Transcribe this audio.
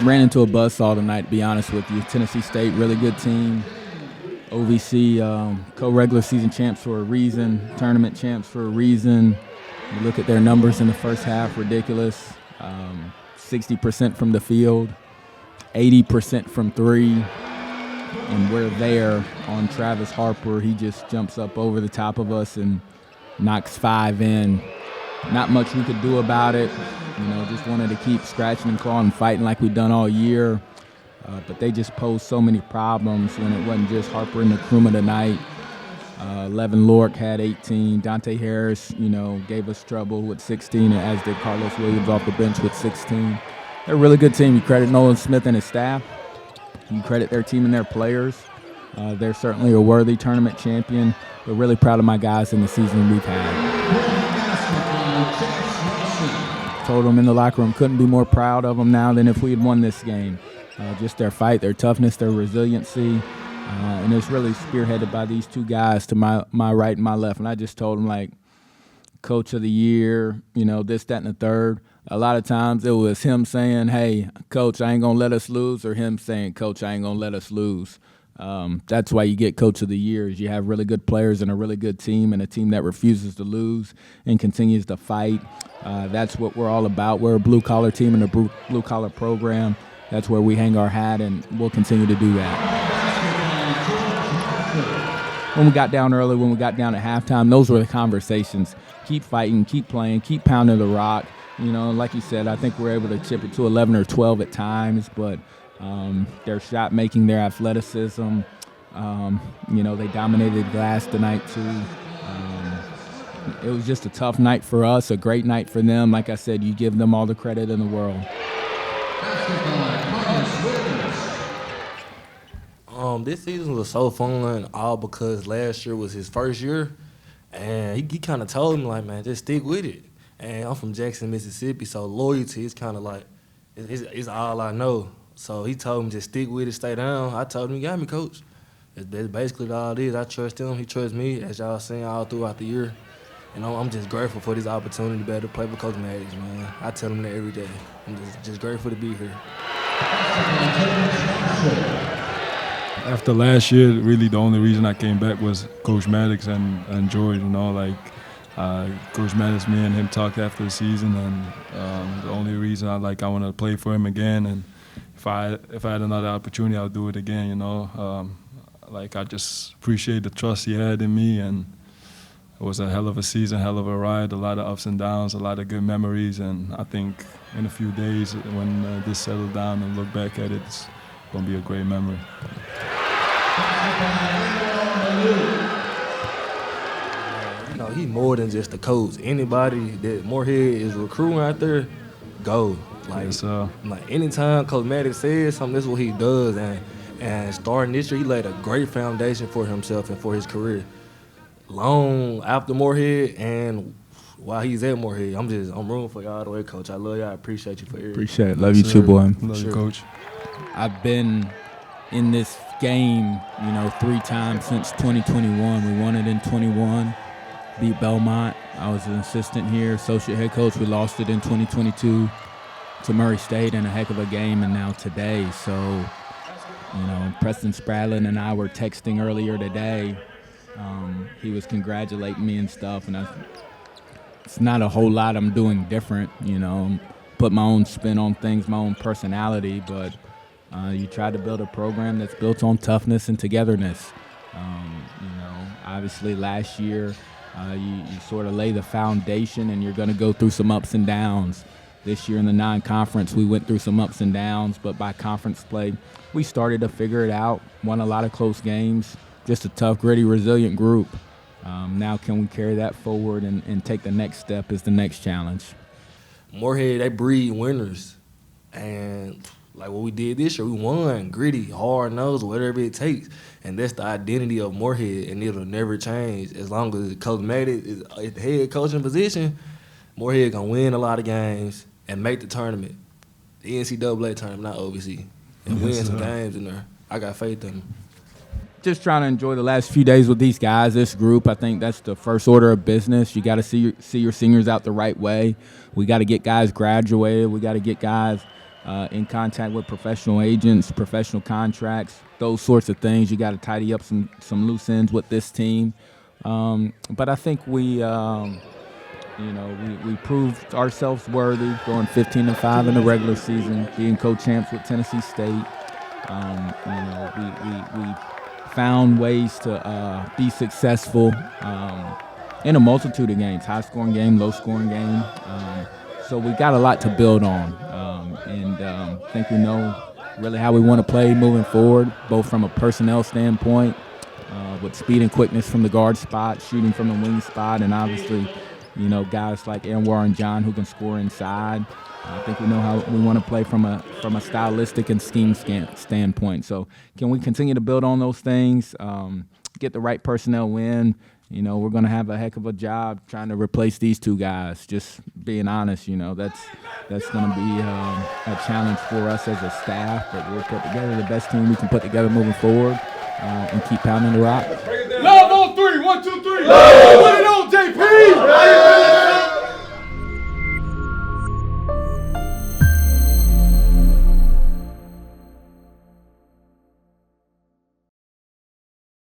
ran into a buzzsaw tonight, to be honest with you. Tennessee State, really good team. OVC co-regular season champs for a reason, tournament champs for a reason. You look at their numbers in the first half, ridiculous. 60% from the field, 80% from three. And we're there on Travis Harper. He just jumps up over the top of us and knocks 5 in. Not much we could do about it. Just wanted to keep scratching and clawing and fighting like we've done all year. But they just posed so many problems when it wasn't just Harper and the Nkrumah tonight. Levin Lork had 18. Dante Harris, gave us trouble with 16, as did Carlos Williams off the bench with 16. They're a really good team. You credit Nolan Smith and his staff. You credit their team and their players. They're certainly a worthy tournament champion. We're really proud of my guys in the season we've had. Told them in the locker room, couldn't be more proud of them now than if we had won this game. Just their fight, their toughness, their resiliency. And it's really spearheaded by these two guys to my right and my left. And I just told them, Coach of the Year, this, that, and the third. A lot of times it was him saying, hey, Coach, I ain't going to let us lose, or him saying, Coach, I ain't going to let us lose. That's why you get Coach of the Year, is you have really good players and a really good team, and a team that refuses to lose and continues to fight. That's what we're all about. We're a blue-collar team and a blue-collar program. That's where we hang our hat, and we'll continue to do that. When we got down early, when we got down at halftime, those were the conversations. Keep fighting, keep playing, keep pounding the rock. Like you said, I think we're able to chip it to 11 or 12 at times, but their shot making, their athleticism, they dominated glass tonight too. It was just a tough night for us, a great night for them. Like I said, you give them all the credit in the world. This season was so fun, all because last year was his first year, and he kind of told me, man, just stick with it. And I'm from Jackson, Mississippi, so loyalty is kind of it's all I know. So he told me just stick with it, stay down. I told him, you got me, Coach. That's basically all it is. I trust him. He trusts me, as y'all seen all throughout the year. And I'm just grateful for this opportunity to be able to play with Coach Mattox, man. I tell him that every day. I'm just grateful to be here. After last year, really the only reason I came back was Coach Mattox and George. Coach Mattox, me and him talked after the season, and the only reason I want to play for him again. And if I had another opportunity, I'll do it again. I just appreciate the trust he had in me, and it was a hell of a season, hell of a ride, a lot of ups and downs, a lot of good memories. And I think in a few days, when this settles down and look back at it, it's going to be a great memory. He's more than just a coach. Anybody that Moorhead is recruiting out there, go. Anytime Coach Mattox says something, that's what he does. And starting this year, he laid a great foundation for himself and for his career. Long after Moorhead and while he's at Moorhead, I'm rooting for y'all all the way, Coach. I love y'all. I appreciate you for everything. Appreciate it. Love you too, boy. Love you, Coach. I've been in this game, 3 times since 2021. We won it in 21, beat Belmont. I was an assistant here, associate head coach. We lost it in 2022 to Murray State in a heck of a game, and now today. So, Preston Spradlin and I were texting earlier today. He was congratulating me and stuff, and it's not a whole lot I'm doing different, put my own spin on things, my own personality, but you try to build a program that's built on toughness and togetherness. Obviously last year you sort of lay the foundation, and you're going to go through some ups and downs. This year in the non-conference, we went through some ups and downs, but by conference play, we started to figure it out, won a lot of close games, just a tough, gritty, resilient group. Now can we carry that forward and take the next step is the next challenge. Moorhead, they breed winners. And like what we did this year, we won, gritty, hard-nosed, whatever it takes. And that's the identity of Moorhead, and it'll never change. As long as Coach Mattox is at the head coaching position, Moorhead going to win a lot of games and make the tournament, the NCAA tournament, not OVC, and win some games in there. I got faith in them. Just trying to enjoy the last few days with these guys, this group. I think that's the first order of business. You got to see your seniors out the right way. We got to get guys graduated. We got to get guys in contact with professional agents, professional contracts, those sorts of things. You got to tidy up some loose ends with this team. But I think we proved ourselves worthy, going 15-5 in the regular season, being co-champs with Tennessee State. We found ways to be successful in a multitude of games, high-scoring game, low-scoring game. So we got a lot to build on, and I think we know really how we want to play moving forward, both from a personnel standpoint, with speed and quickness from the guard spot, shooting from the wing spot, and obviously, guys like Anouar and John who can score inside. I think we know how we want to play from a stylistic and scheme standpoint. So can we continue to build on those things, get the right personnel in? We're going to have a heck of a job trying to replace these two guys. Just being honest, that's going to be a challenge for us as a staff. But we'll put together the best team we can put together moving forward and keep pounding the rock. Love on three. 1, 2, 3. Love.